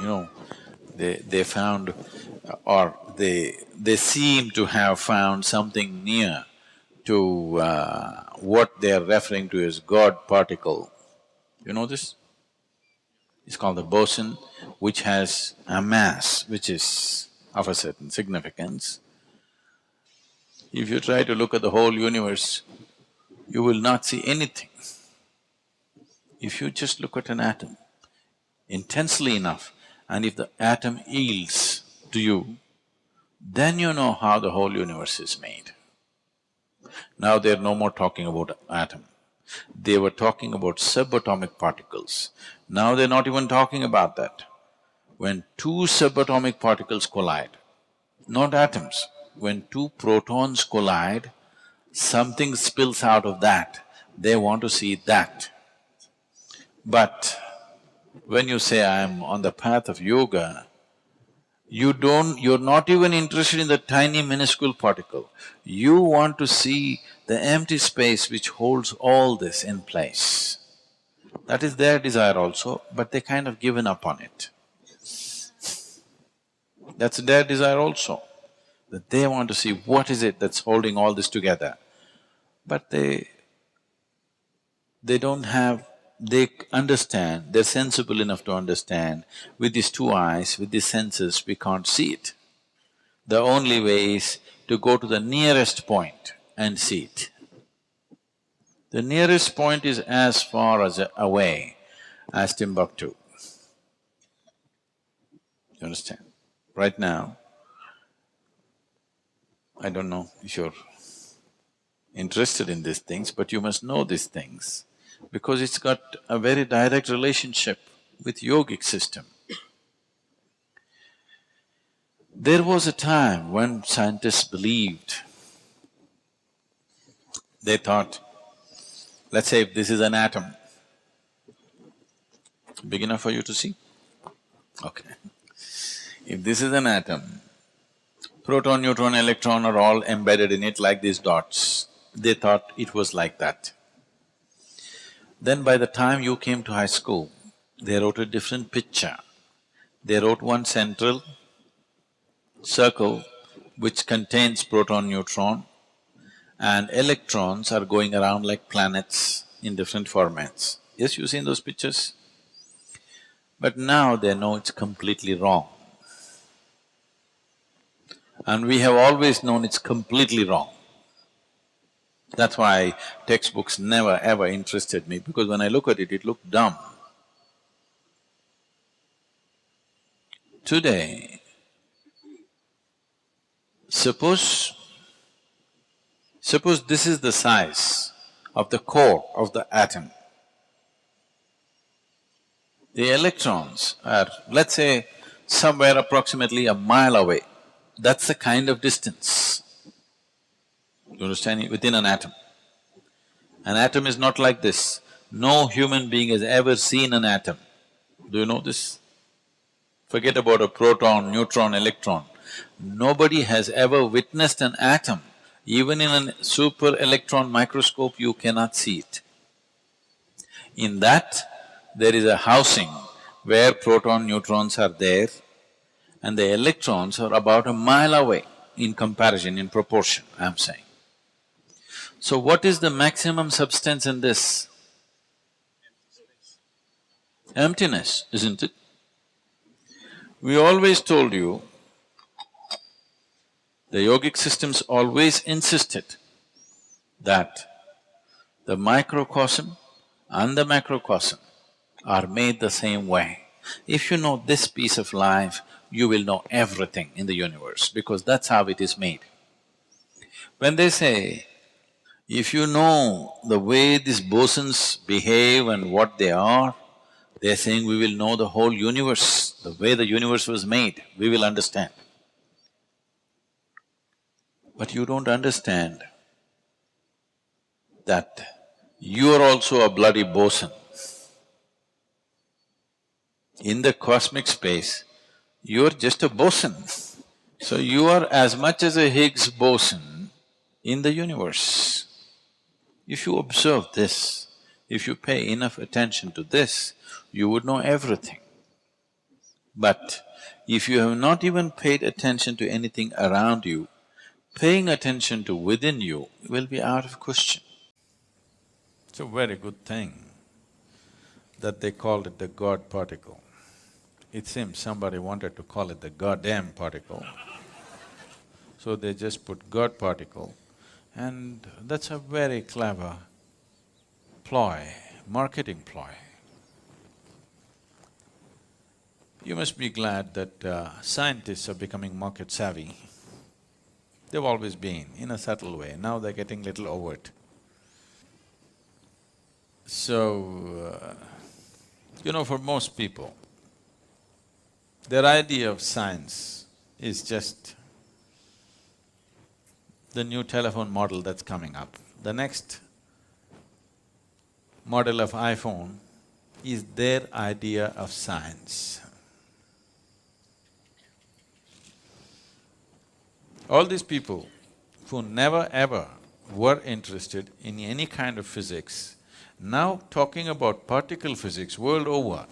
you know, they found or they seem to have found something near to what they are referring to as God particle. You know this? It's called the boson, which has a mass which is of a certain significance. If you try to look at the whole universe, you will not see anything. If you just look at an atom intensely enough, and if the atom yields to you, then you know how the whole universe is made. Now they're no more talking about atom. They were talking about subatomic particles. Now they're not even talking about that. When two subatomic particles collide, not atoms, when two protons collide, something spills out of that, they want to see that. But when you say, I'm on the path of yoga, you're not even interested in the tiny minuscule particle. You want to see the empty space which holds all this in place. That is their desire also, but they kind of given up on it. That's their desire also, that they want to see what is it that's holding all this together. But they don't have… they understand, they're sensible enough to understand, with these two eyes, with these senses, we can't see it. The only way is to go to the nearest point and see it. The nearest point is as far as away as Timbuktu. You understand? Right now, I don't know if you're interested in these things, but you must know these things because it's got a very direct relationship with yogic system. There was a time when scientists believed, they thought, let's say if this is an atom, big enough for you to see? Okay. If this is an atom, proton, neutron, electron are all embedded in it like these dots. They thought it was like that. Then by the time you came to high school, they wrote a different picture. They wrote one central circle which contains proton, neutron, and electrons are going around like planets in different formats. Yes, you've seen those pictures? But now they know it's completely wrong. And we have always known it's completely wrong. That's why textbooks never ever interested me, because when I look at it, it looked dumb. Today, suppose this is the size of the core of the atom. The electrons are, let's say, somewhere approximately a mile away. That's the kind of distance, you understand, within an atom. An atom is not like this. No human being has ever seen an atom. Do you know this? Forget about a proton, neutron, electron. Nobody has ever witnessed an atom. Even in a super electron microscope, you cannot see it. In that, there is a housing where proton, neutrons are there, and the electrons are about a mile away in comparison, in proportion, I'm saying. So what is the maximum substance in this? Emptiness, isn't it? We always told you, the yogic systems always insisted that the microcosm and the macrocosm are made the same way. If you know this piece of life, you will know everything in the universe, because that's how it is made. When they say, if you know the way these bosons behave and what they are, they're saying we will know the whole universe, the way the universe was made, we will understand. But you don't understand that you are also a bloody boson. In the cosmic space, you're just a boson. So you are as much as a Higgs boson in the universe. If you observe this, if you pay enough attention to this, you would know everything. But if you have not even paid attention to anything around you, paying attention to within you will be out of question. It's a very good thing that they called it the God particle. It seems somebody wanted to call it the goddamn particle, so they just put God particle, and that's a very clever ploy, marketing ploy. You must be glad that scientists are becoming market savvy. They've always been, in a subtle way, now they're getting little overt. So, for most people, their idea of science is just the new telephone model that's coming up. The next model of iPhone is their idea of science. All these people who never ever were interested in any kind of physics, now talking about particle physics world over,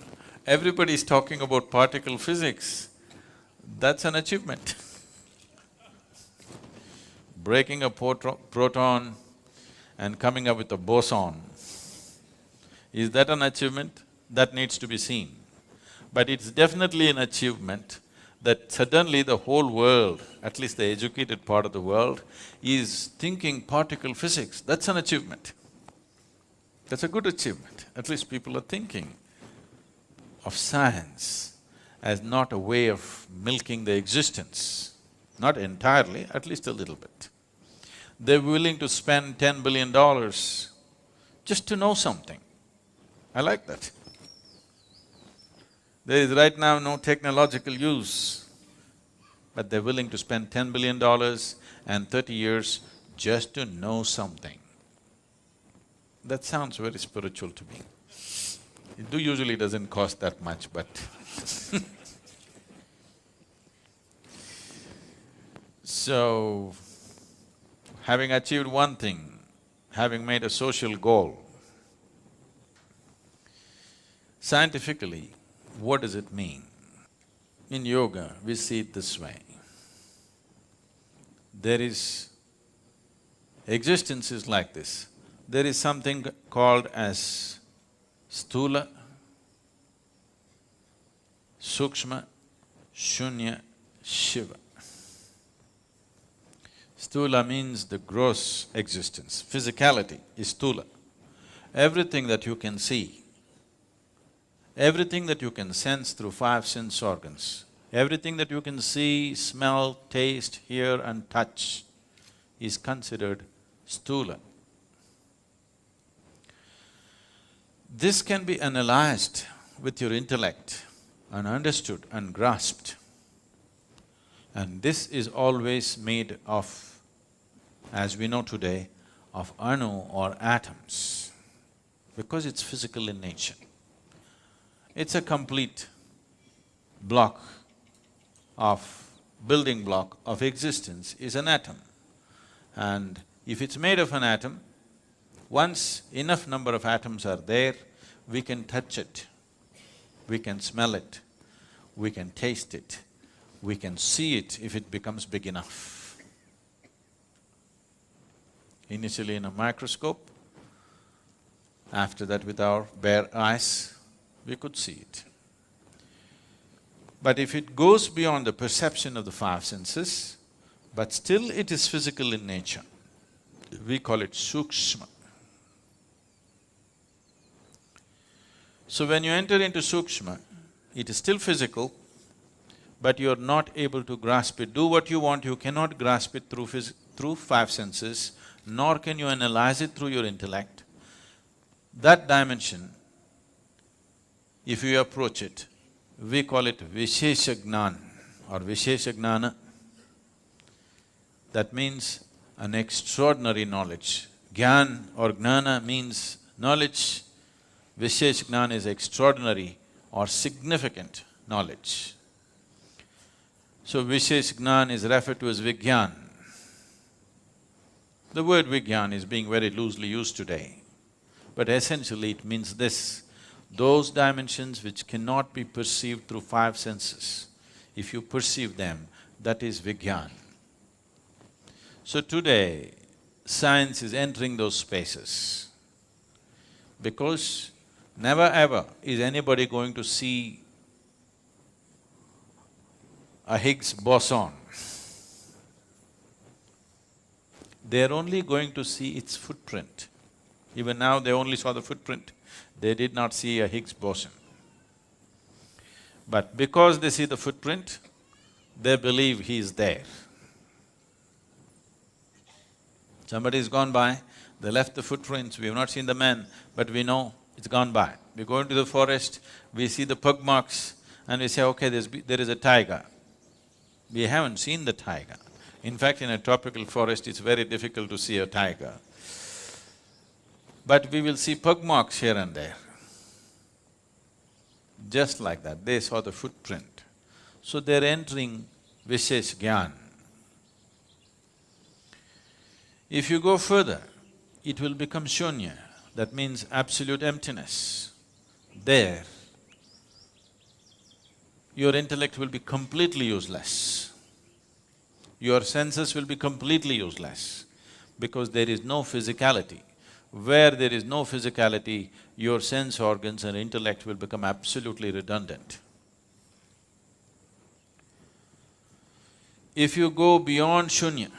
everybody is talking about particle physics. That's an achievement. Breaking a proton and coming up with a boson, is that an achievement? That needs to be seen. But it's definitely an achievement that suddenly the whole world, at least the educated part of the world, is thinking particle physics. That's an achievement. That's a good achievement. At least people are thinking of science as not a way of milking the existence, not entirely, at least a little bit. They're willing to spend $10 billion just to know something. I like that. There is right now no technological use, but they're willing to spend $10 billion and 30 years just to know something. That sounds very spiritual to me. It usually doesn't cost that much, but so, having achieved one thing, having made a social goal, scientifically, what does it mean? In yoga, we see it this way. Existence is like this. There is something called as stula, sukshma, shunya, shiva. Stula means the gross existence, physicality is stula. Everything that you can see, everything that you can sense through five sense organs, everything that you can see, smell, taste, hear and touch is considered stula. This can be analyzed with your intellect and understood and grasped. And this is always made of, as we know today, of anu or atoms, because it's physical in nature. It's a complete block of… building block of existence is an atom. And if it's made of an atom, once enough number of atoms are there, we can touch it, we can smell it, we can taste it, we can see it if it becomes big enough. Initially in a microscope, after that with our bare eyes, we could see it. But if it goes beyond the perception of the five senses, but still it is physical in nature, we call it sukshma. So when you enter into sukshma, it is still physical, but you are not able to grasp it. Do what you want, you cannot grasp it through five senses, nor can you analyze it through your intellect. That dimension, if you approach it, we call it vishesha jnana or vishesha jnana. That means an extraordinary knowledge. Gyan or jnana means knowledge, vishesha jnana is extraordinary or significant knowledge. So vishesha jnana is referred to as vigyan. The word vigyan is being very loosely used today, but essentially it means this: Those dimensions which cannot be perceived through five senses, if you perceive them, that is Vigyan. So today, science is entering those spaces because never ever is anybody going to see a Higgs boson. They're only going to see its footprint. Even now they only saw the footprint, they did not see a Higgs boson. But because they see the footprint, they believe he is there. Somebody's gone by, they left the footprints, we have not seen the man, but we know it's gone by. We go into the forest, we see the pug marks and we say, okay, there is a tiger. We haven't seen the tiger. In fact, in a tropical forest, it's very difficult to see a tiger. But we will see pug marks here and there. Just like that, they saw the footprint. So they're entering Vishesh Gyan. If you go further, it will become shunya, that means absolute emptiness. There, your intellect will be completely useless. Your senses will be completely useless because there is no physicality. Where there is no physicality, your sense organs and intellect will become absolutely redundant. If you go beyond shunya,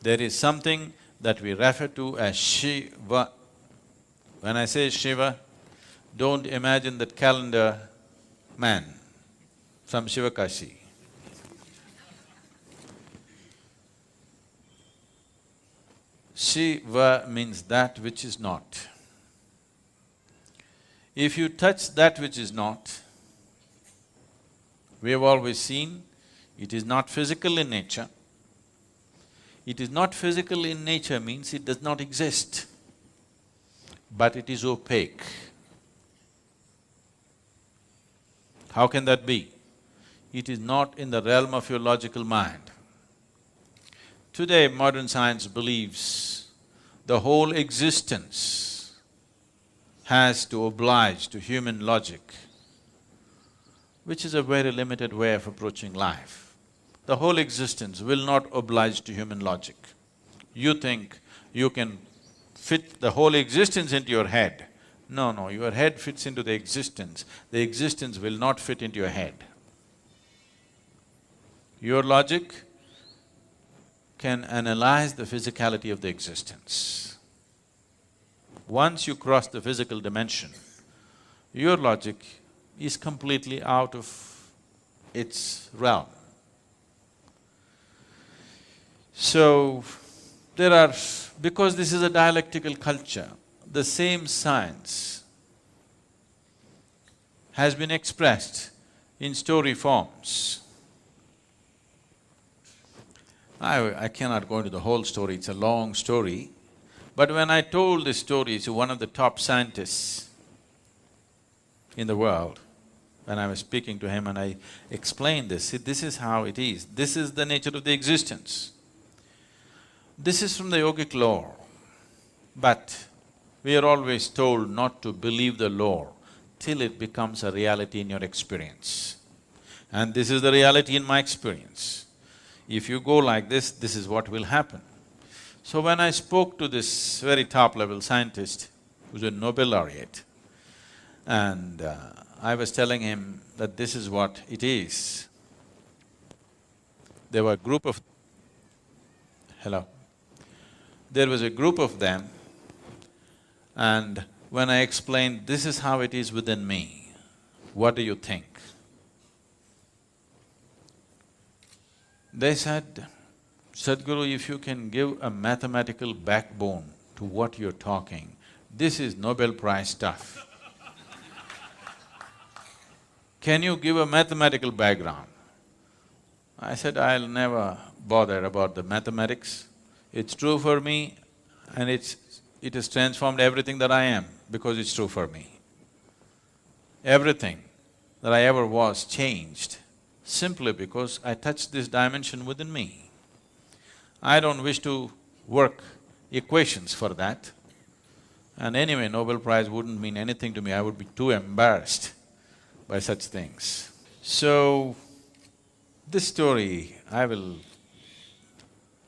there is something that we refer to as Shiva. When I say Shiva, don't imagine that calendar man from Shivakashi. Shiva means that which is not. If you touch that which is not, we have always seen, it is not physical in nature. It is not physical in nature means it does not exist, but it is opaque. How can that be? It is not in the realm of your logical mind. Today, modern science believes the whole existence has to oblige to human logic, which is a very limited way of approaching life. The whole existence will not oblige to human logic. You think you can fit the whole existence into your head. No, your head fits into the existence will not fit into your head. Your logic can analyze the physicality of the existence. Once you cross the physical dimension, your logic is completely out of its realm. So, because this is a dialectical culture, the same science has been expressed in story forms. I cannot go into the whole story, it's a long story. But when I told this story to one of the top scientists in the world, when I was speaking to him and I explained this, see, this is how it is, this is the nature of the existence. This is from the yogic lore, but we are always told not to believe the lore till it becomes a reality in your experience. And this is the reality in my experience. If you go like this is what will happen. So when I spoke to this very top-level scientist, who's a Nobel laureate, and I was telling him that this is what it is, there were a group of… Hello? There was a group of them, and when I explained, this is how it is within me, what do you think? They said, Sadhguru, if you can give a mathematical backbone to what you're talking, this is Nobel Prize stuff. Can you give a mathematical background? I said, I'll never bother about the mathematics. It's true for me and it has transformed everything that I am because it's true for me. Everything that I ever was changed simply because I touched this dimension within me. I don't wish to work equations for that. And anyway, Nobel Prize wouldn't mean anything to me, I would be too embarrassed by such things. So, this story,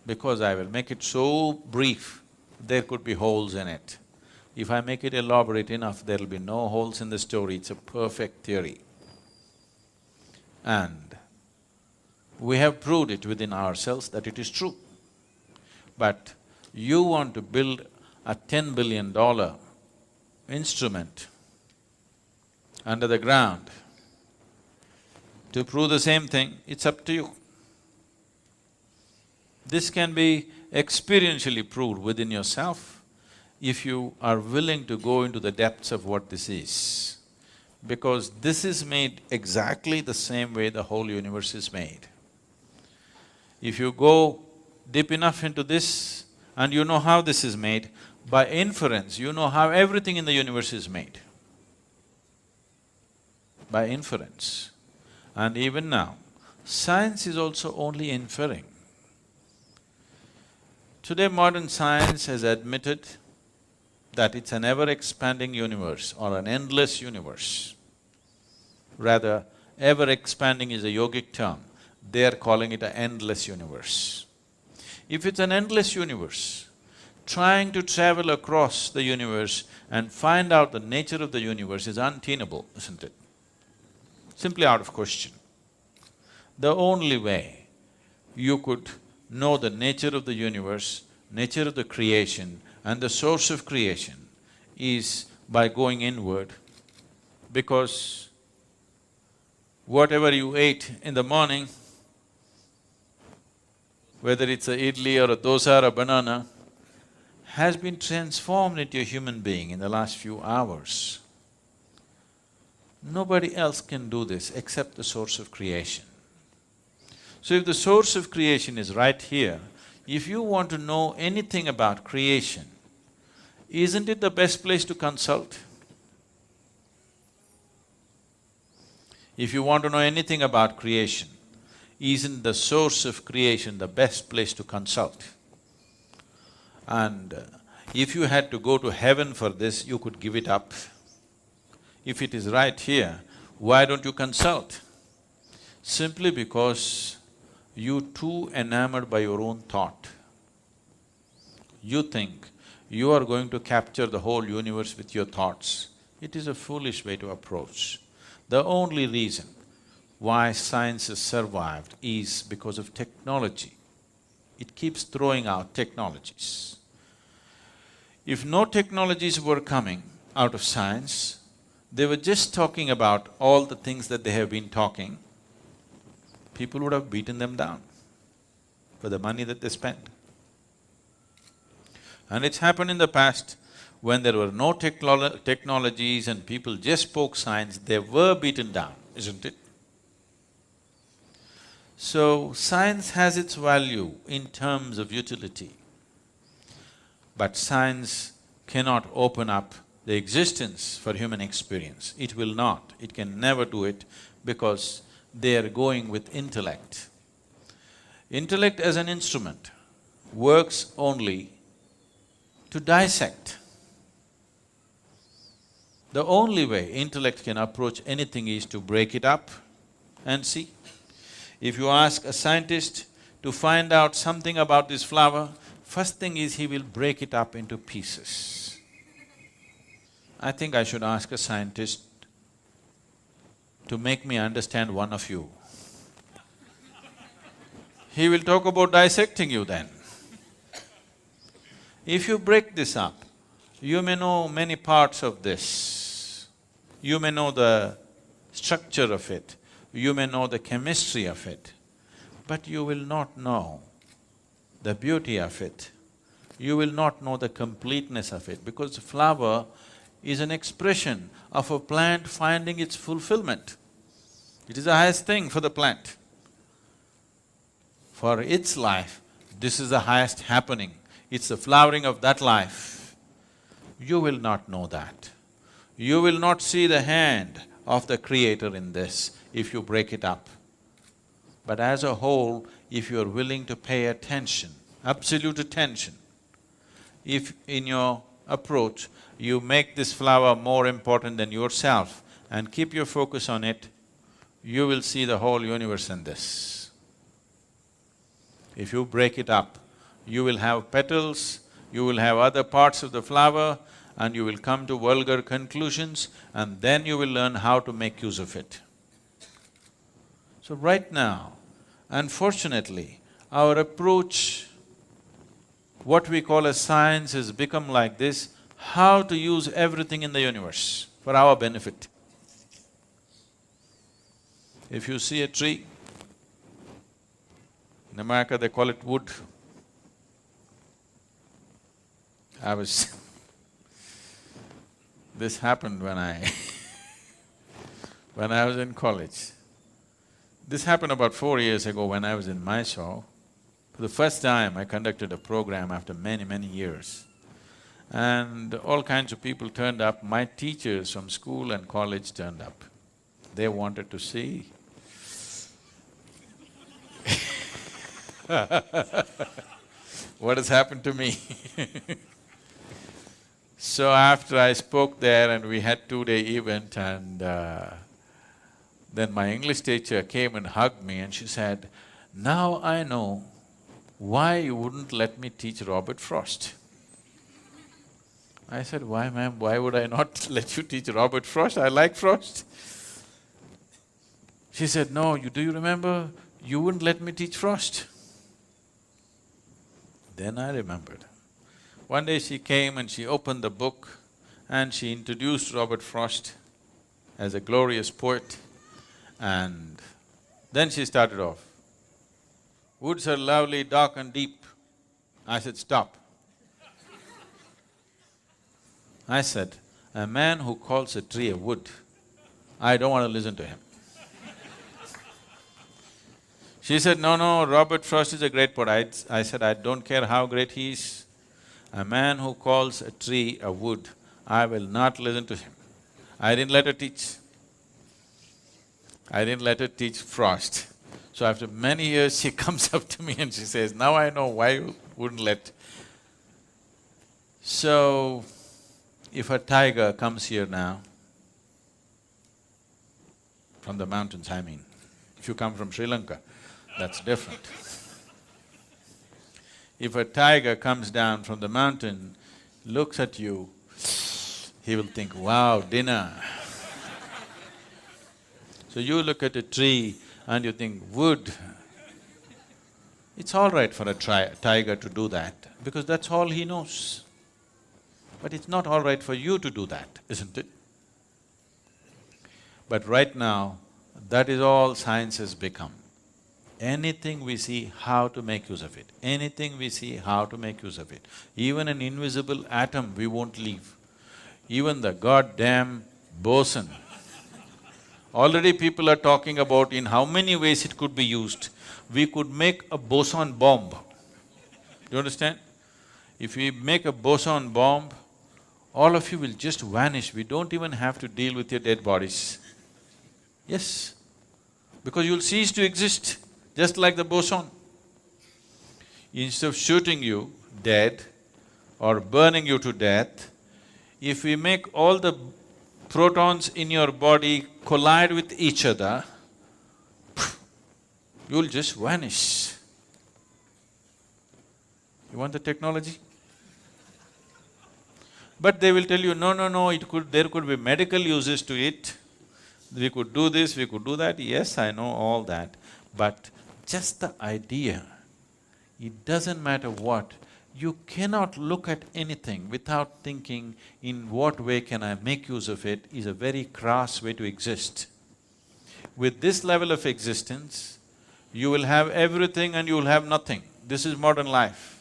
because I will make it so brief, there could be holes in it. If I make it elaborate enough, there'll be no holes in the story, it's a perfect theory. And we have proved it within ourselves that it is true. But you want to build a $10 billion instrument under the ground to prove the same thing, it's up to you. This can be experientially proved within yourself if you are willing to go into the depths of what this is. Because this is made exactly the same way the whole universe is made. If you go deep enough into this and you know how this is made, by inference, you know how everything in the universe is made. By inference. And even now, science is also only inferring. Today modern science has admitted that it's an ever-expanding universe or an endless universe. Rather, ever-expanding is a yogic term, they are calling it an endless universe. If it's an endless universe, trying to travel across the universe and find out the nature of the universe is untenable, isn't it? Simply out of question. The only way you could know the nature of the universe, nature of the creation and the source of creation is by going inward, because whatever you ate in the morning, whether it's a idli or a dosa or a banana, has been transformed into a human being in the last few hours. Nobody else can do this except the source of creation. So if the source of creation is right here, if you want to know anything about creation, isn't it the best place to consult? If you want to know anything about creation, isn't the source of creation the best place to consult? And if you had to go to heaven for this, you could give it up. If it is right here, why don't you consult? Simply because you're too enamored by your own thought. You think you are going to capture the whole universe with your thoughts. It is a foolish way to approach. The only reason why science has survived is because of technology. It keeps throwing out technologies. If no technologies were coming out of science, they were just talking about all the things that they have been talking, people would have beaten them down for the money that they spent. And it's happened in the past, when there were no technologies and people just spoke science, they were beaten down, isn't it? So, science has its value in terms of utility, but science cannot open up the existence for human experience. It will not, it can never do it because they are going with intellect. Intellect as an instrument works only to dissect. The only way intellect can approach anything is to break it up and see. If you ask a scientist to find out something about this flower, first thing is he will break it up into pieces. I think I should ask a scientist to make me understand one of you. He will talk about dissecting you then. If you break this up, you may know many parts of this. You may know the structure of it, you may know the chemistry of it, but you will not know the beauty of it. You will not know the completeness of it, because the flower is an expression of a plant finding its fulfillment. It is the highest thing for the plant. For its life, this is the highest happening. It's the flowering of that life. You will not know that. You will not see the hand of the Creator in this if you break it up. But as a whole, if you are willing to pay attention, absolute attention, if in your approach, you make this flower more important than yourself and keep your focus on it, you will see the whole universe in this. If you break it up, you will have petals, you will have other parts of the flower, and you will come to vulgar conclusions, and then you will learn how to make use of it. So right now, unfortunately, our approach, what we call as science, has become like this: how to use everything in the universe for our benefit. If you see a tree, in America they call it wood. This happened when when I was in college. This happened about 4 years ago when I was in Mysore. For the first time, I conducted a program after many years. And all kinds of people turned up. My teachers from school and college turned up. They wanted to see what has happened to me. So after I spoke there and we had 2-day event, and then my English teacher came and hugged me and she said, "Now I know why you wouldn't let me teach Robert Frost." I said, "Why, ma'am, why would I not let you teach Robert Frost? I like Frost." She said, "No, do you remember, you wouldn't let me teach Frost?" Then I remembered. One day she came and she opened the book and she introduced Robert Frost as a glorious poet, and then she started off, "Woods are lovely, dark and deep." I said, "Stop." I said, "A man who calls a tree a wood, I don't want to listen to him." She said, "No, Robert Frost is a great poet." I said, "I don't care how great he is. A man who calls a tree a wood, I will not listen to him." I didn't let her teach. I didn't let her teach Frost. So after many years, she comes up to me and she says, "Now I know why you wouldn't let." So, if a tiger comes here now, from the mountains I mean, if you come from Sri Lanka, that's different. If a tiger comes down from the mountain, looks at you, he will think, "Wow, dinner." So you look at a tree and you think, "Wood." It's all right for a tiger to do that, because that's all he knows. But it's not all right for you to do that, isn't it? But right now, that is all science has become. Anything we see, how to make use of it. Anything we see, how to make use of it. Even an invisible atom, we won't leave. Even the goddamn boson. Already people are talking about in how many ways it could be used. We could make a boson bomb. Do you understand? If we make a boson bomb, all of you will just vanish. We don't even have to deal with your dead bodies. Yes, because you'll cease to exist, just like the boson. Instead of shooting you dead or burning you to death, if we make all the protons in your body collide with each other, you'll just vanish. You want the technology? But they will tell you, no, there could be medical uses to it. We could do this, we could do that. Yes, I know all that. But just the idea, it doesn't matter what, you cannot look at anything without thinking, in what way can I make use of it, is a very crass way to exist. With this level of existence, you will have everything and you will have nothing. This is modern life.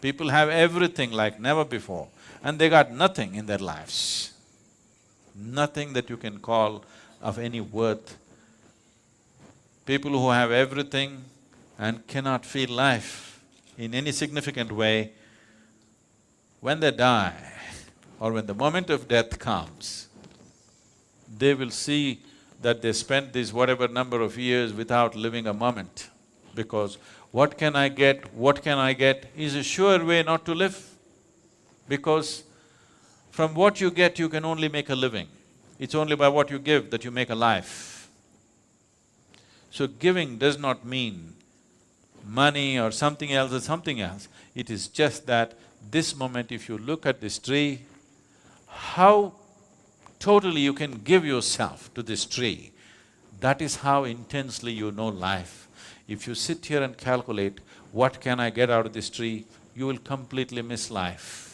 People have everything like never before, and they got nothing in their lives. Nothing that you can call of any worth. People who have everything and cannot feel life in any significant way, when they die or when the moment of death comes, they will see that they spent these whatever number of years without living a moment, because what can I get is a sure way not to live, because From what you get, you can only make a living. It's only by what you give that you make a life. So giving does not mean money or something else or something else. It is just that this moment if you look at this tree, how totally you can give yourself to this tree, that is how intensely you know life. If you sit here and calculate, what can I get out of this tree, you will completely miss life.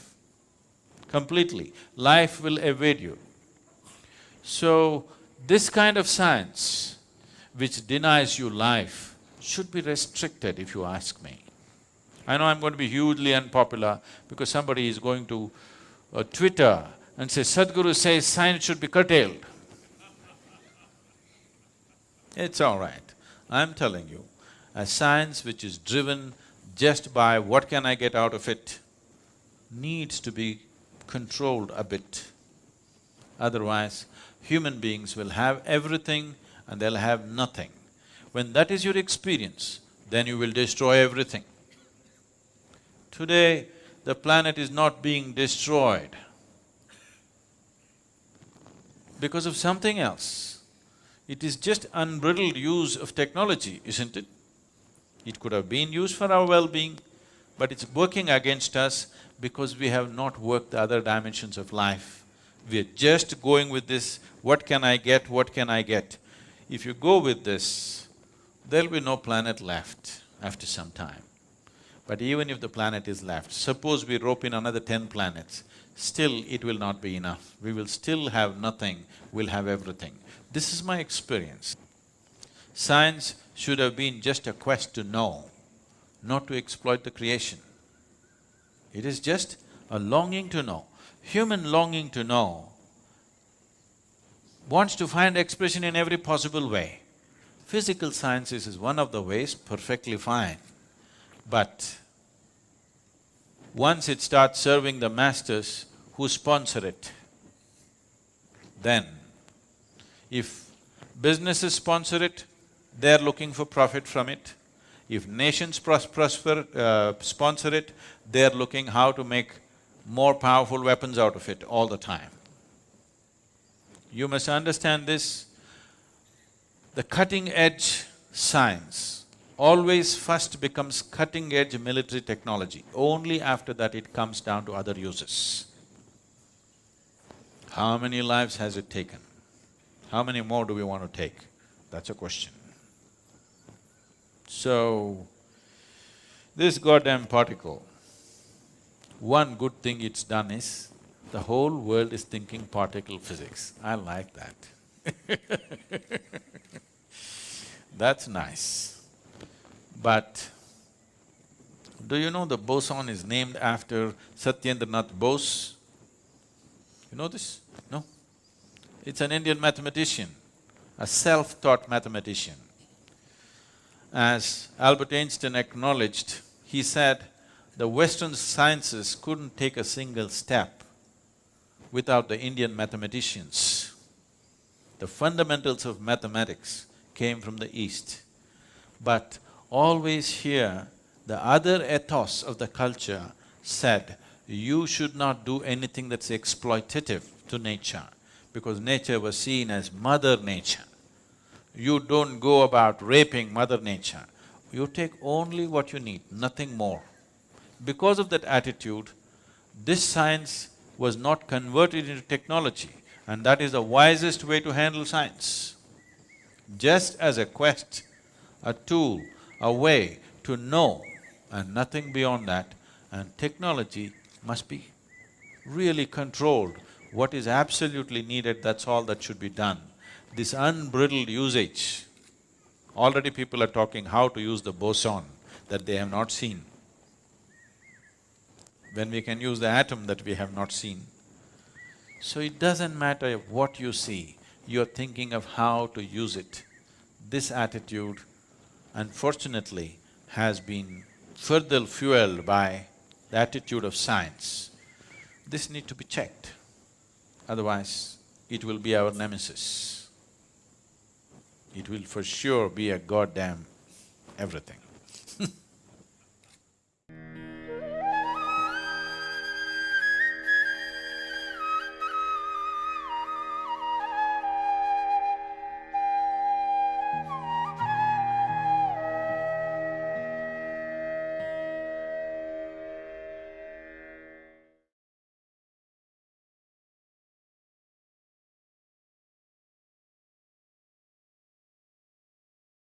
Completely. Life will evade you. So, this kind of science which denies you life should be restricted, if you ask me. I know I'm going to be hugely unpopular because somebody is going to Twitter and say, Sadhguru says science should be curtailed. It's all right. I'm telling you, a science which is driven just by what can I get out of it needs to be controlled a bit. Otherwise, human beings will have everything and they'll have nothing. When that is your experience, then you will destroy everything. Today, the planet is not being destroyed because of something else. It is just unbridled use of technology, isn't it? It could have been used for our well-being, but it's working against us because we have not worked the other dimensions of life. We are just going with this, what can I get, what can I get? If you go with this, there'll be no planet left after some time. But even if the planet is left, suppose we rope in another 10 planets, still it will not be enough. We will still have nothing, we'll have everything. This is my experience. Science should have been just a quest to know, not to exploit the creation. It is just a longing to know. Human longing to know wants to find expression in every possible way. Physical sciences is one of the ways, perfectly fine. But once it starts serving the masters who sponsor it, then if businesses sponsor it, they're looking for profit from it. If nations sponsor it, they're looking how to make more powerful weapons out of it all the time. You must understand this, the cutting-edge science always first becomes cutting-edge military technology. Only after that it comes down to other uses. How many lives has it taken? How many more do we want to take? That's a question. So, this goddamn particle, one good thing it's done is, the whole world is thinking particle physics. I like that. That's nice. But do you know the boson is named after Satyendranath Bose? You know this? No? It's an Indian mathematician, a self-taught mathematician. As Albert Einstein acknowledged, he said, the Western sciences couldn't take a single step without the Indian mathematicians. The fundamentals of mathematics came from the East. But always here, the other ethos of the culture said, you should not do anything that's exploitative to nature, because nature was seen as Mother Nature. You don't go about raping Mother Nature. You take only what you need, nothing more. Because of that attitude, this science was not converted into technology, and that is the wisest way to handle science. Just as a quest, a tool, a way to know, and nothing beyond that, and technology must be really controlled. What is absolutely needed, that's all that should be done. This unbridled usage, already people are talking how to use the boson that they have not seen. When we can use the atom that we have not seen. So it doesn't matter what you see, you're thinking of how to use it. This attitude, unfortunately, has been further fueled by the attitude of science. This need to be checked, otherwise it will be our nemesis. It will for sure be a goddamn everything.